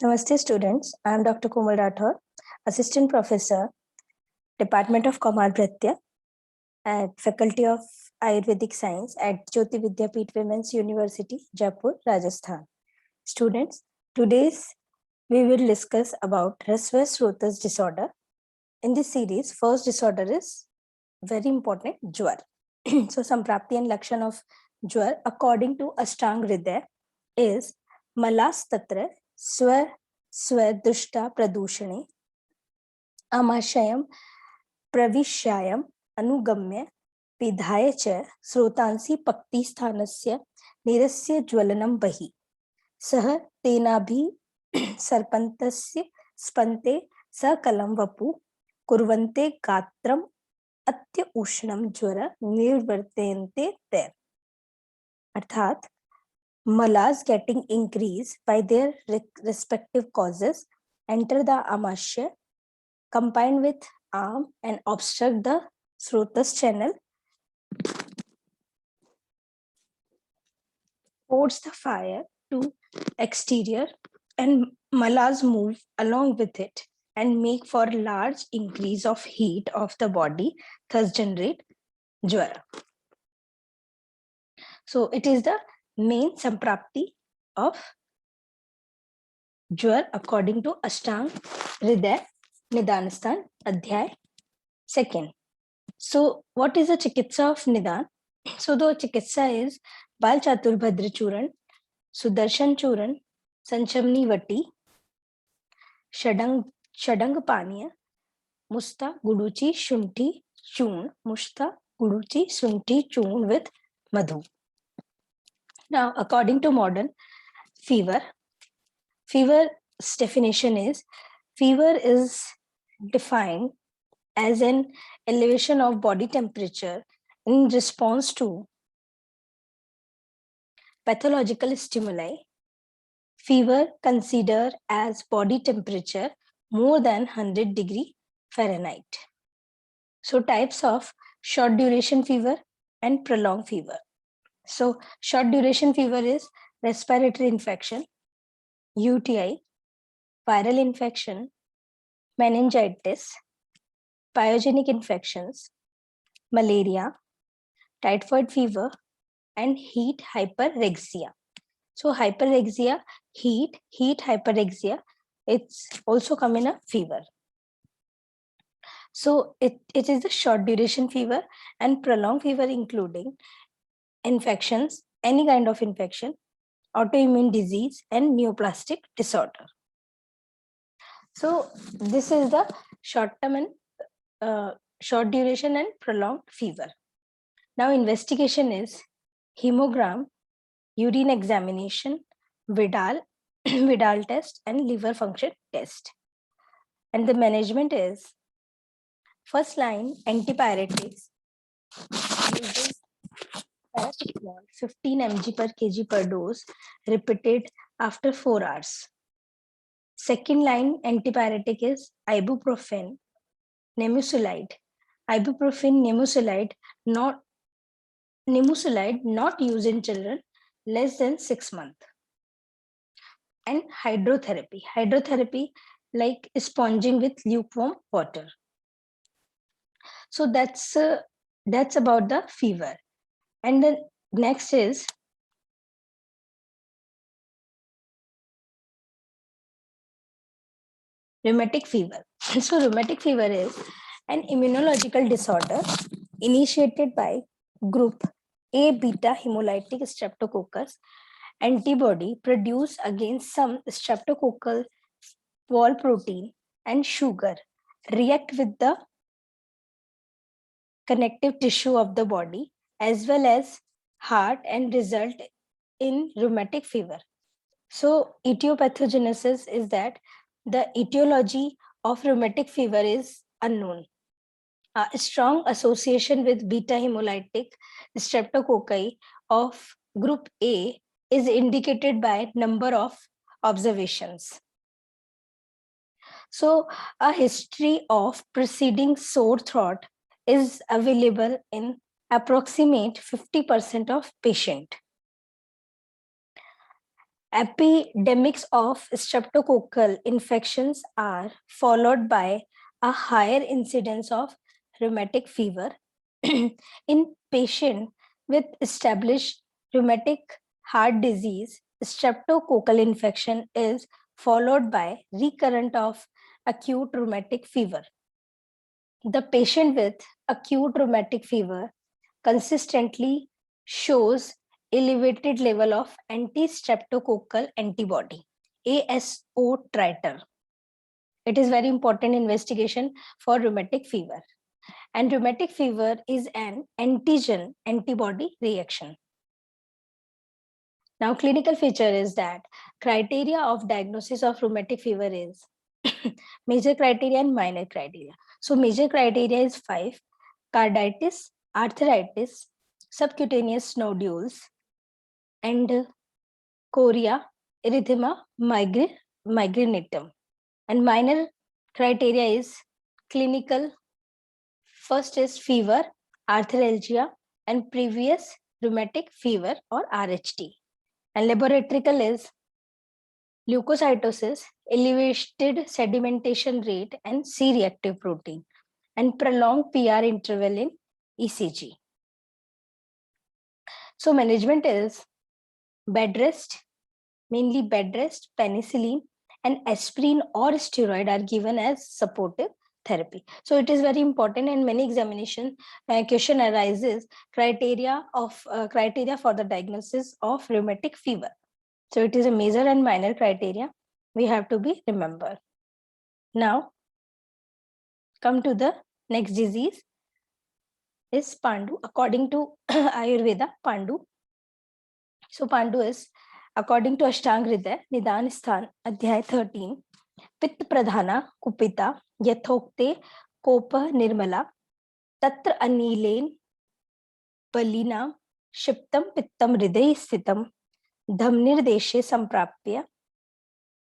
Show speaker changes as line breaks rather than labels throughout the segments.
Namaste students, I am Dr. Komal Rathod, Assistant Professor, Department of Kamal Bhratya at Faculty of Ayurvedic Science at Jyoti Vidyapeeth Women's University, Jaipur, Rajasthan. Students, today we will discuss about Rasva-Srotas disorder. In this series, first disorder is very important, Jwar. So, Samprapti and Lakshan of Jwar according to Ashtang Hridaya is Malas Tatra Swadushta Pradushane आमाशयं प्रविश्यायम् अनुगम्य पिधाय च स्रोतांसि पक्तिस्थानस्य नीरस्य ज्वलनं बहि सह तेनाभि सर्पन्तस्य स्पन्ते सकलं वपु कुर्वन्ते गात्रम् अत्य उष्णं ज्वर निर्वर्तन्ते ते अर्थात malas getting increased by their respective causes enter the amashya, combine with arm and obstruct the Srotas channel, force the fire to exterior and malas move along with it and make for large increase of heat of the body, thus generate jwara. So it is the main samprapti of jwar according to Ashtang Hridaya Nidanasthan Adhyay 2nd. So what is the chikitsa of Nidan? So the chikitsa is Bal Chaturbhadra Churan, Sudarshan Churan, Sanchamni Vati, Shadang Paniya, Musta Guduchi Shunti Chun, Musta Guduchi Shunti Chun with Madhu. Now, according to modern fever's definition is fever is defined as an elevation of body temperature in response to pathological stimuli. Fever considered as body temperature more than 100 degree Fahrenheit. So types of short duration fever and prolonged fever. So short duration fever is respiratory infection, UTI, viral infection, meningitis, pyogenic infections, malaria, typhoid fever, and heat hyperexia. So hyperexia, heat hyperexia, it's also come in a fever. So it is the short duration fever and prolonged fever including infections, any kind of infection, autoimmune disease, and neoplastic disorder. So this is the short-term and short duration and prolonged fever. Now investigation is hemogram, urine examination, Vidal test, and liver function test. And the management is first line antipyretics uses paracetamol 15 mg per kg per dose repeated after 4 hours. Second line antipyretic is ibuprofen, nemucilide. Ibuprofen, nemucilide not used in children less than 6 months. And hydrotherapy like sponging with lukewarm water. So that's about the fever. And then next is rheumatic fever. So rheumatic fever is an immunological disorder initiated by group A beta hemolytic streptococcus antibody produced against some streptococcal wall protein and sugar react with the connective tissue of the body as well as heart and result in rheumatic fever. So etiopathogenesis is that the etiology of rheumatic fever is unknown. A strong association with beta hemolytic streptococci of group A is indicated by number of observations. So a history of preceding sore throat is available in approximate 50% of patient. Epidemics of streptococcal infections are followed by a higher incidence of rheumatic fever in patients with established rheumatic heart disease. Streptococcal infection is followed by recurrent of acute rheumatic fever. The patient with acute rheumatic fever consistently shows elevated level of anti-streptococcal antibody, ASO titer. It is very important investigation for rheumatic fever. And rheumatic fever is an antigen antibody reaction. Now, clinical feature is that criteria of diagnosis of rheumatic fever is major criteria and minor criteria. So major criteria is 5: carditis, arthritis, subcutaneous nodules, and chorea, erythema, migrainatum. And minor criteria is clinical. First is fever, arthralgia, and previous rheumatic fever or RHT. And laboratorical is leukocytosis, elevated sedimentation rate, and C-reactive protein, and prolonged PR interval in ECG. So management is bed rest, mainly bed rest, penicillin, and aspirin or steroid are given as supportive therapy. So it is very important, and many examination question arises criteria for the diagnosis of rheumatic fever. So it is a major and minor criteria we have to be remembered. Now, come to the next disease is Pandu. According to Ayurveda, Pandu. So Pandu is, according to Ashtang Hridaya, Nidan Sthan, Adhyay 13, Pitta Pradhana, Kupita, Yathokte, Kopa Nirmala, Tatra Anilen, Balina, Shiptam Pittam Hriday Sthitam, Dhamnirdeshe Samprapya,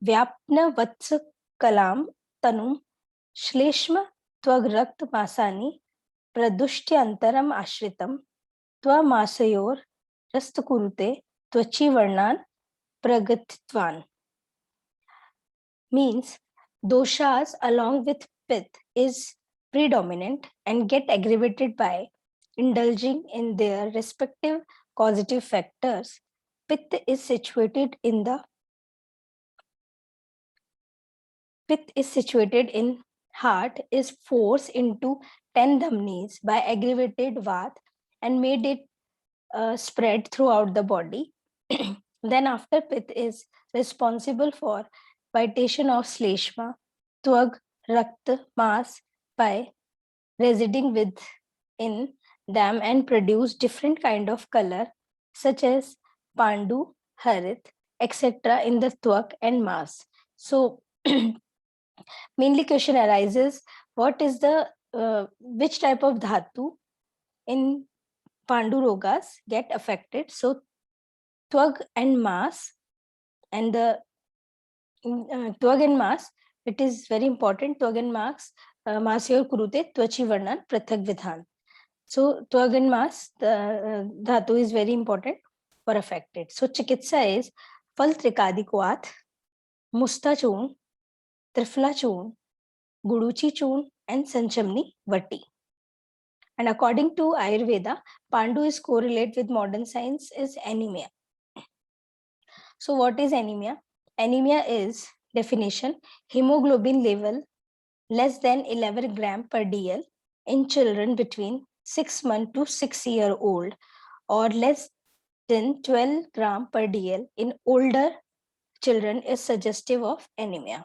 Vyapna Vatsa Kalam Tanum, Shleshma Twagrakt Masani, Pradushtyantaram Ashritam, Twamasayor Rastakurute, Twachi Varnan, Pragatitvan. Means doshas along with pith is predominant and get aggravated by indulging in their respective causative factors. Pith is situated in heart, is forced into 10 dhamnis by aggravated vat and made it spread throughout the body. Then after pith is responsible for vitation of shleshma, twag, rakt, mas by residing within them and produce different kind of color such as pandu, harit, etc. in the twag and mas. So mainly question arises, what is the which type of dhatu in Pandu rogas get affected? So twag and mas, and the twag and mas, it is very important. Twag and mas, masyor kurute twachi varnan prathak vidhan. So twag and mas, the dhatu is very important for affected. So chikitsa is fal trikadi kuat, musta chun, trifla chun, guduchi chun, and sanchamni vati. And according to Ayurveda, Pandu is correlated with modern science is anemia. So what is anemia? Anemia is, definition, hemoglobin level less than 11 gram per dl in children between 6 months to 6 year old, or less than 12 gram per dl in older children is suggestive of anemia.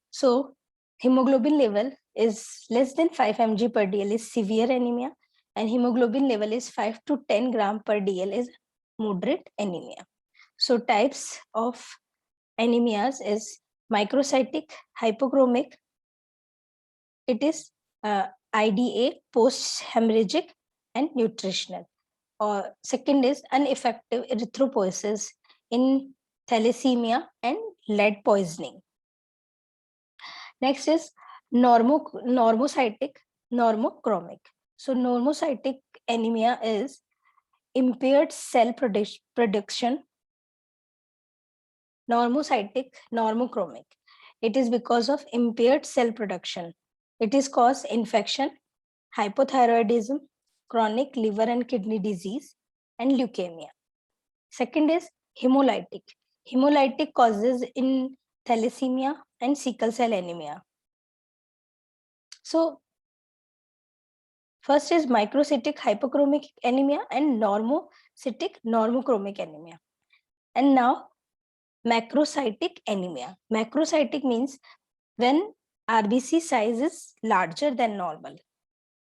So hemoglobin level is less than 5 mg per dl is severe anemia, and hemoglobin level is 5 to 10 gram per dl is moderate anemia. So types of anemias is microcytic, hypochromic, it is IDA, post-hemorrhagic, and nutritional. Or second is ineffective erythropoiesis in thalassemia and lead poisoning. Next is normocytic, normochromic. So normocytic anemia is impaired cell production normocytic, normochromic. It is because of impaired cell production. It is cause infection, hypothyroidism, chronic liver and kidney disease, and leukemia. Second is hemolytic. Hemolytic causes in thalassemia and sickle cell anemia. So first is microcytic hypochromic anemia and normocytic normochromic anemia. And now macrocytic anemia. Macrocytic means when RBC size is larger than normal.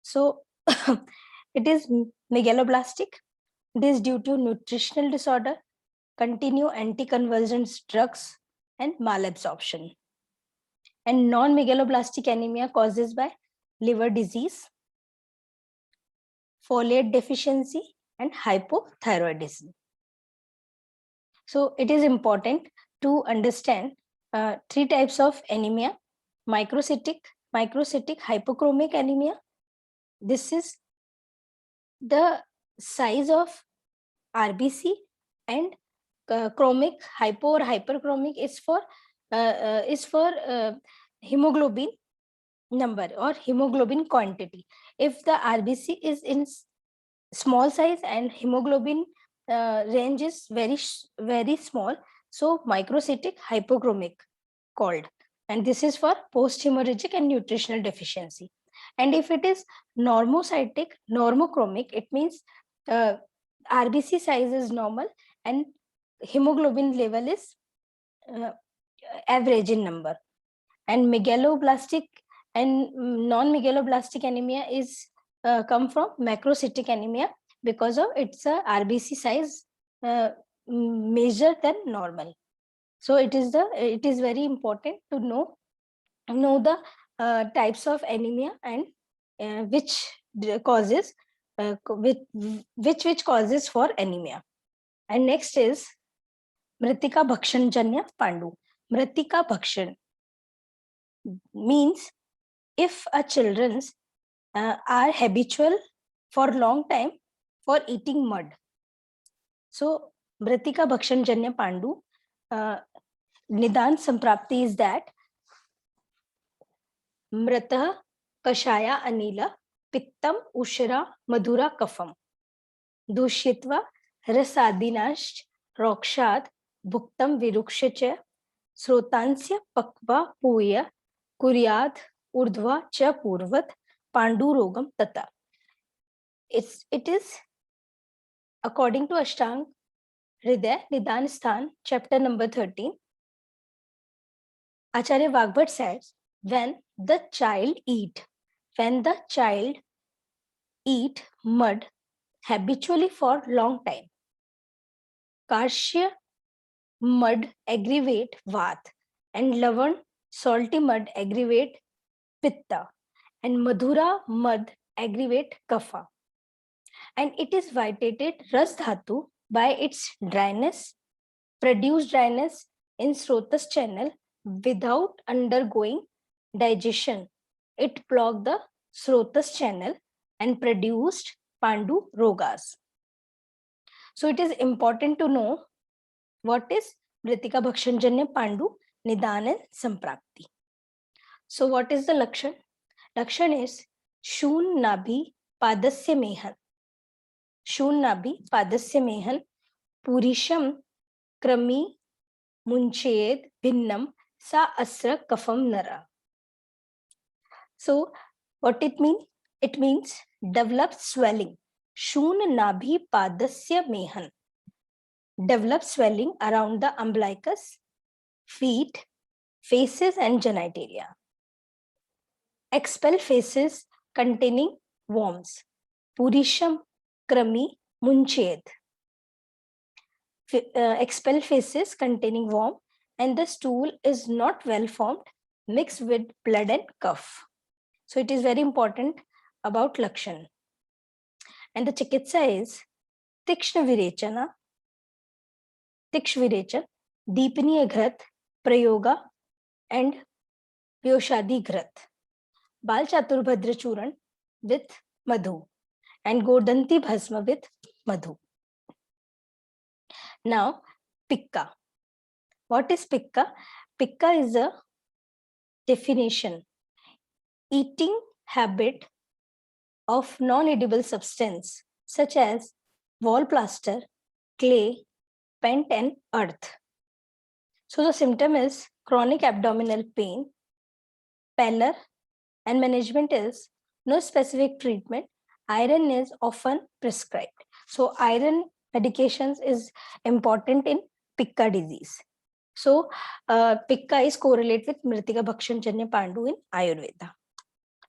So it is megaloblastic. It is due to nutritional disorder, continued anticonvulsant drugs, and malabsorption. And non-megaloblastic anemia causes by liver disease, folate deficiency, and hypothyroidism. So it is important to understand three types of anemia: microcytic hypochromic anemia. This is the size of RBC, and chromic hypo or hyperchromic is for hemoglobin number or hemoglobin quantity. If the RBC is in small size and hemoglobin range is very small, so microcytic hypochromic called, and this is for post hemorrhagic and nutritional deficiency. And if it is normocytic normochromic, it means RBC size is normal and hemoglobin level is average in number. And megaloblastic and non-megaloblastic anemia is come from macrocytic anemia because of its RBC size major than normal. So it is very important to know the types of anemia and which causes which causes for anemia. And next is Mritika Bhakshan Janya Pandu. Mritika Bhakshan means if a children's are habitual for long time for eating mud. So Mritika Bhakshan Janya Pandu, Nidan Samprapti is that Mrata Kashaya Anila Pittam Ushra Madhura Kafam Dushitva Rasadinash Rokshad Bhuktam Virukshacha Srotansya Pakva Puya Kuryad Urdhva Cha Purvat Pandu Rogam Tata. It is according to Ashtang Hriday Nidan Sthan, chapter number 13. Acharya Vagbhat says, when the child eat mud habitually for long time, Karshya mud aggravate Vat, and Lavan salty mud aggravate Pitta, and Madhura mud aggravate Kapha. And it is vitiated Ras Dhatu by its dryness, produced dryness in Srotas channel without undergoing digestion. It blocked the Srotas channel and produced Pandu Rogas. So it is important to know what is Mritika Bhakshanjanya Pandu, Nidan and Samprapti. So what is the Lakshan? Lakshan is Shun Nabhi Padasya Mehan. Shun Nabhi Padasya Mehan Purisham Krami Munched Bhinnam Sa Asra Kafam Nara. So what it means? It means developed swelling. Shun Nabhi Padasya Mehan. Develop swelling around the umbilicus, feet, faces and genitalia. Expel faces containing worms. Purisham Krami Munched. Expel faces containing worm and the stool is not well formed, mixed with blood and cough. So it is very important about Lakshan. And the Chikitsa is Tikshna Virechana, Tiksh Virechan, Deepaniya Ghrat, Prayoga, and Vyoshadi Ghrat. Bal Chaturbhadra Churan with Madhu, and Godanti Bhasma with Madhu. Now, Pikka. What is pica? Pica is a definition. Eating habit of non-edible substance such as wall plaster, clay, paint and earth. So the symptom is chronic abdominal pain, pallor, and management is no specific treatment. Iron is often prescribed. So iron medications is important in pica disease. So pica is correlate with Mritika Bhakshan Janya Pandu in Ayurveda.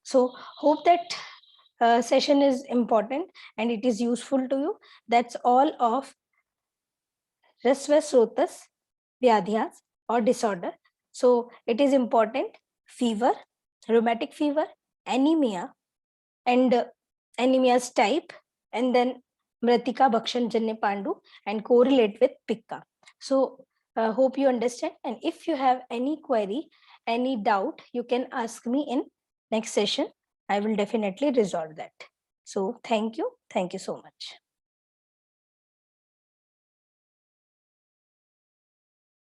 So hope that session is important and it is useful to you. That's all of Rasvasrotas Vyadhyas or disorder. So it is important fever, rheumatic fever, anemia, and anemia's type, and then Mritika Bhakshan Janya Pandu and correlate with pica. So hope you understand. And if you have any query, any doubt, you can ask me in next session. I will definitely resolve that. So thank you. Thank you so much.